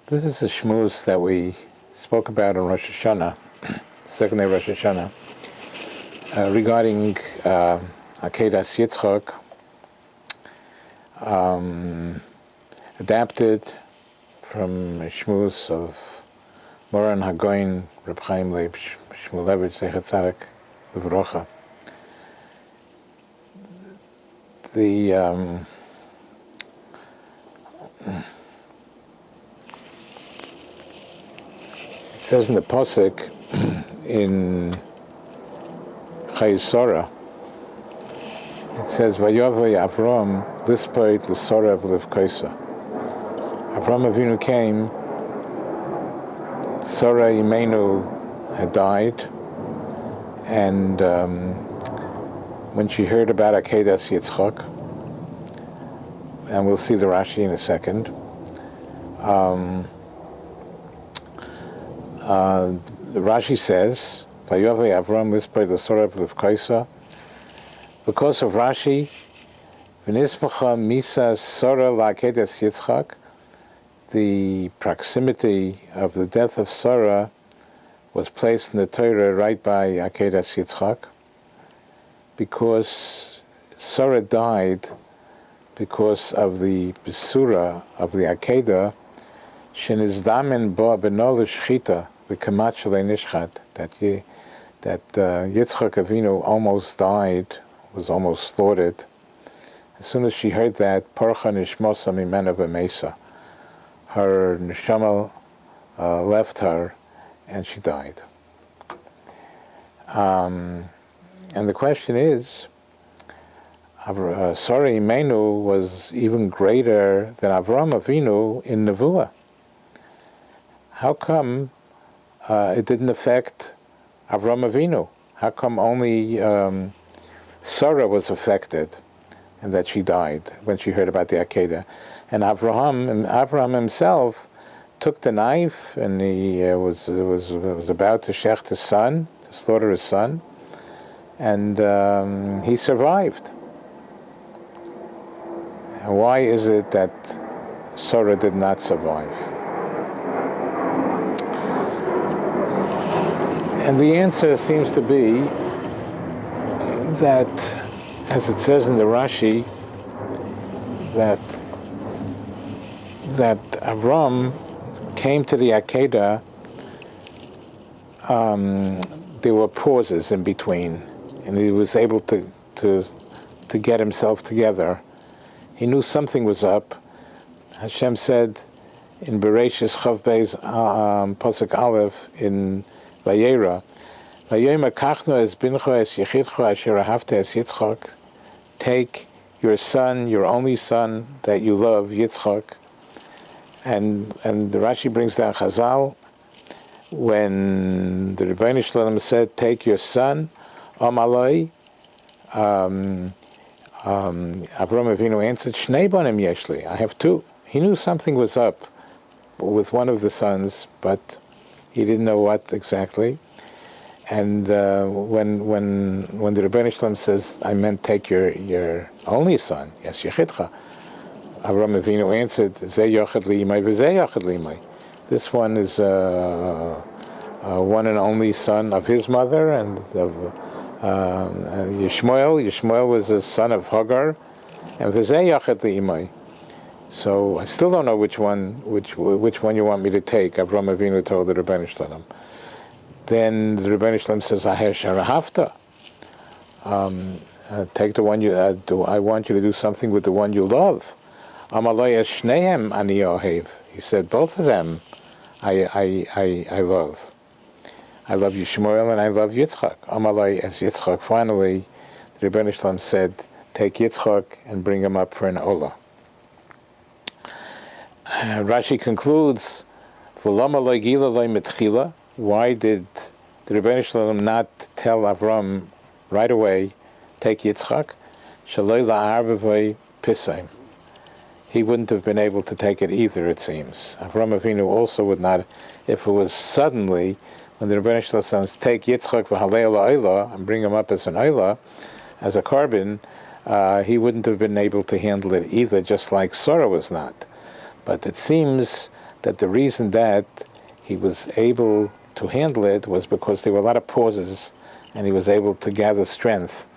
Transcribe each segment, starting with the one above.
This is a shmooze that we spoke about on Rosh Hashana, second day Rosh Hashana, regarding Akaida Yitzchak, adapted from a shmooze of Moran Hagoyin Reb Chaim Leib Shmulevich Zecher Tzaddik Livrocha. It says in the Pasuk in Sara, it says, Vayavay Avrom Lispoit L'Sora V'Livkoisa. Avram Avinu came, Sara Imenu had died, and when she heard about Akaida Yitzchak, and we'll see the Rashi in a second, the Rashi says, Vayavay Avram Lispoit L'Sora V'Livkoisa. Because of Rashi, V'nismacha Misa Sora L'Akaida Yitzchak, the proximity of the death of Sara was placed in the Torah right by Akaida Yitzchak, because Sara died because of the Besura of the Akaida, Shenizdamen Bo Beno L'Shchita, the Kamat Shalei Nishchat, that Yitzchak Avinu almost died, was almost slaughtered. As soon as she heard that, Parcha Nishmosa Mimena V'Mesa, her neshama left her, and she died. And the question is, Sara Imenu was even greater than Avram Avinu in Nevuah. How come it didn't affect Avram Avinu? How come only Sarah was affected, and that she died when she heard about the Akaida? And Avraham himself took the knife, and he was about to shech his son, to slaughter his son, and he survived. And why is it that Sarah did not survive? And the answer seems to be that, as it says in the Rashi, that Avram came to the Akaida, there were pauses in between, and he was able to get himself together. He knew something was up. Hashem said in Bereshis Chav Beis Pasuk Aleph in Vayera, Vayema kachno es bincho es yechidcho asher ahavta es Yitzchak. Take your son, your only son that you love, Yitzchak. And the Rashi brings down Chazal, when the Rebbeinu Shalom said, take your son, Amaloi, Avram Avinu answered, Shnei banim yeshli, I have two. He knew something was up with one of the sons, but he didn't know what exactly. And when the Rebbeinu Shalom says, I meant take your only son, yes, Yechidcha, Avram Avinu answered, Zeh yochad li'imai v'zeh yochad li'imai. This one is one and only son of his mother, and of Yishmael. Yishmael was the son of Hagar, and v'zeh yochad li'imai. So I still don't know which one you want me to take. Avram Avinu told the Rebbeinu Shalom. Then the Rebbeinu Shalom says, Aher sharahavta. Take the one you do. I want you to do something with the one you love. Amaloi es shnehem ani ohev. He said, both of them I love. I love Yishmael and I love Yitzchak. Amaloi es Yitzchak. Finally, the Rebbeinu Shalom said, take Yitzchak and bring him up for an olah. Rashi concludes, why did the Rebbeinu Shalom not tell Avram right away, take Yitzchak? He wouldn't have been able to take it either, it seems. Avram Avinu also would not, if it was suddenly, when the Rebbeinu Shalom says, take Yitzchak and bring him up as an olah, as a carbon, he wouldn't have been able to handle it either, just like Sarah was not. But it seems that the reason that he was able to handle it was because there were a lot of pauses, and he was able to gather strength.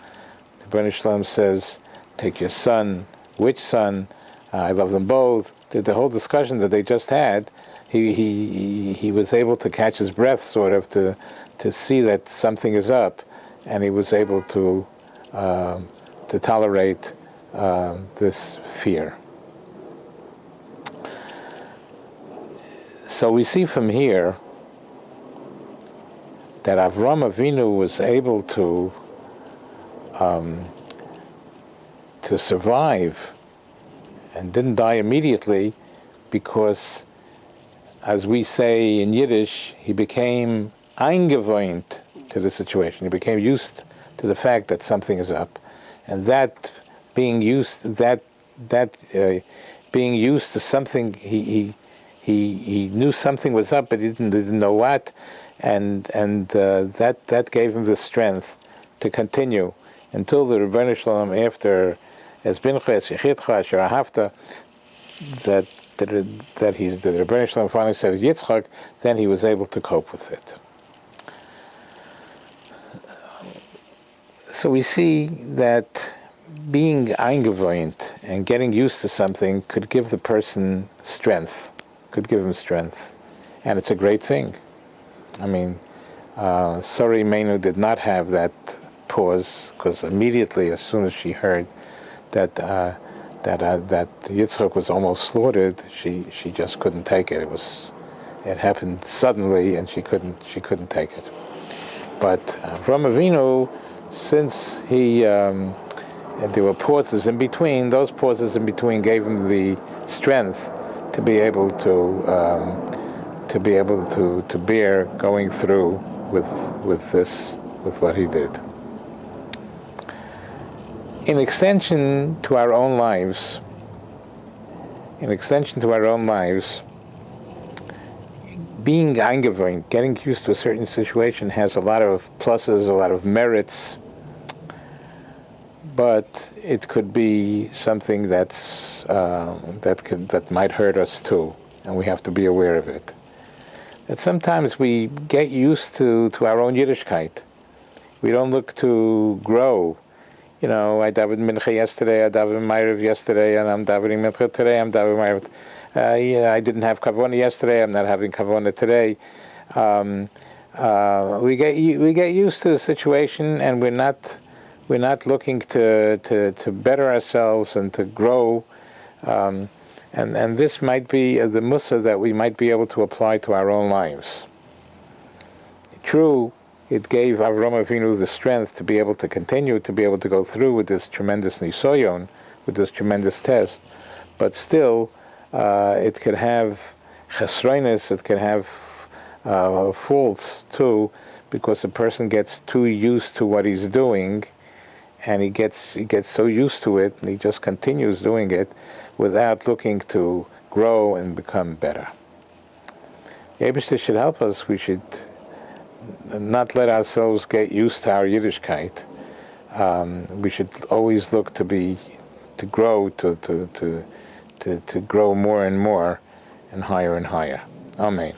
The Rebbeinu Shalom says, take your son. Which son? I love them both. The whole discussion that they just had, he was able to catch his breath, sort of, to see that something is up, and he was able to tolerate this fear. So we see from here that Avram Avinu was able to survive and didn't die immediately because, as we say in Yiddish, he became eingewöhnt to the situation. He became used to the fact that something is up, and that being used being used to something, he knew something was up, but he didn't know what, and that gave him the strength to continue until the Rebbeinu Shalom, after as bincha as yichitcha asher ahavta, that the Rebbeinu Shalom finally said Yitzchak, then he was able to cope with it. So we see that being eingewöhnt and getting used to something could give the person strength, could give him strength, and it's a great thing. I mean, Sari Menu did not have that pause, because immediately, as soon as she heard that Yitzchak was almost slaughtered, she just couldn't take it. It happened suddenly, and she couldn't take it. But Avram Avinu, since there were pauses in between, those pauses in between gave him the strength to be able to bear going through with what he did. In extension to our own lives, being eingewöhnt, getting used to a certain situation, has a lot of pluses, a lot of merits, but it could be something that might hurt us too, and we have to be aware of it. That sometimes we get used to our own Yiddishkeit. We don't look to grow. I davened Mincha yesterday, I davened Ma'ariv yesterday, and I'm davening Mincha today, I'm davening Ma'ariv. I didn't have Kavanah yesterday, I'm not having Kavanah today. We get used to the situation, and we're not looking to better ourselves and to grow. And this might be the mussar that we might be able to apply to our own lives. True, it gave Avram Avinu the strength to be able to continue, to be able to go through with this tremendous nisoyon, with this tremendous test, but still, it could have chesroinus, it can have faults too, because a person gets too used to what he's doing, and he gets so used to it, and he just continues doing it without looking to grow and become better. The Eibishter should help us. We should not let ourselves get used to our Yiddishkeit. We should always look to grow, to grow more and more, and higher and higher. Amen.